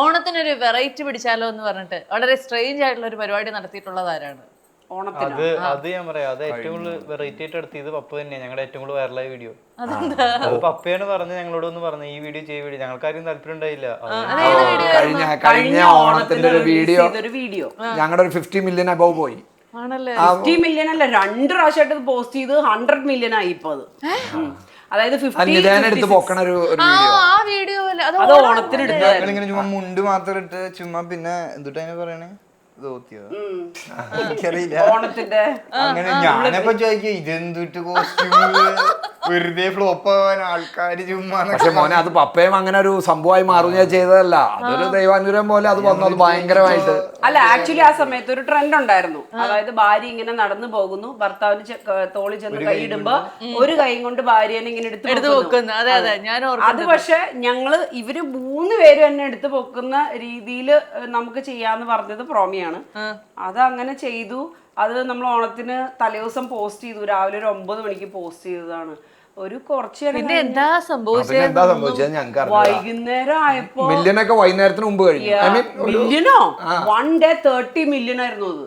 ഓണത്തിനൊരു variety പിടിച്ചാലോ എന്ന് പറഞ്ഞിട്ട് വളരെ സ്ട്രേഞ്ച് ആയിട്ടുള്ള ഒരു പരിപാടി നടത്തിയിട്ടുള്ളത് ആരാണ്? അത് ഞാൻ പറയാം, അത് ഏറ്റവും കൂടുതൽ വെറൈറ്റി ആയിട്ട് എടുത്തത് പപ്പ തന്നെയാണ്. ഞങ്ങളുടെ ഏറ്റവും കൂടുതൽ വൈറലായ വീഡിയോ അത് പപ്പയാണ് പറഞ്ഞത്. ഞങ്ങളോട് ഒന്ന് പറഞ്ഞു ഈ വീഡിയോ ചെയ്യ വീഡിയോ, ഞങ്ങൾക്കാരും താല്പര്യം ഉണ്ടായില്ല. കഴിഞ്ഞ ഓണത്തിന്റെ ഒരു വീഡിയോ ഞങ്ങളുടെ ഒരു 50 മില്യൺ അബവ് പോയി. 50 മില്യൺ അല്ല, 2 പ്രാവശ്യമായിട്ട് പോസ്റ്റ് ചെയ്ത് 100 മില്യൺ ആയി ഇപ്പൊ അത്. അതായത് എടുത്ത് പൊക്കണ ഒരു വീഡിയോ അത് ഓണത്തിന് ഇങ്ങനെ ചുമ്മാ മുണ്ട് മാത്രം ഇട്ട് ചുമ്മാ പിന്നെ എന്തുട്ടാ അതിനെ പറയണേ എനിക്കറിയില്ല ഓണത്തിന്റെ അങ്ങനെ. ഞാനപ്പോ ചോദിക്കുക ഇതെന്തുട്ട് കോസ്റ്റ്യൂം വെറുതെ ഫ്ലോപ്പ് ആവാൻ ആൾക്കാര് ചുമ്മാ. പക്ഷെ മോനെ അത് പപ്പയും അങ്ങനെ ഒരു സംഭവമായി മാറുക ചെയ്തതല്ല, അതൊരു ദൈവാനുഗ്രഹം പോലെ അത് വന്നത് ഭയങ്കരമായിട്ട്. അല്ല, ആക്ച്വലി ആ സമയത്ത് ഒരു ട്രെൻഡ് ഉണ്ടായിരുന്നു. അതായത് ഭാര്യ ഇങ്ങനെ നടന്നു പോകുന്നു, ഭർത്താവിന് തോളിൽ ചെന്ന് കൈയിടുമ്പോ ഒരു കൈ കൊണ്ട് ഭാര്യനെ ഇങ്ങനെ എടുത്ത് വെക്കുന്നു. അത് പക്ഷെ ഇവര് 3 പേര് തന്നെ എടുത്ത് പൊക്കുന്ന രീതിയിൽ നമുക്ക് ചെയ്യാന്ന് പറഞ്ഞത് പ്രോമിയാണ്. അത് അങ്ങനെ ചെയ്തു. അത് നമ്മൾ ഓണത്തിന് തലേദിവസം പോസ്റ്റ് ചെയ്തു. രാവിലെ ഒരു 9 മണിക്ക് പോസ്റ്റ് ചെയ്തതാണ്. ഒരു കുറച്ച് എന്താ സംഭവിച്ചത് വൈകുന്നേരം ആയപ്പോ മില്യനൊക്കെ വൈകുന്നേരത്തിന് മുമ്പ് കഴിഞ്ഞു. മില്യനോ 1 ഡേ 30 മില്യൺ ആയിരുന്നു അത്.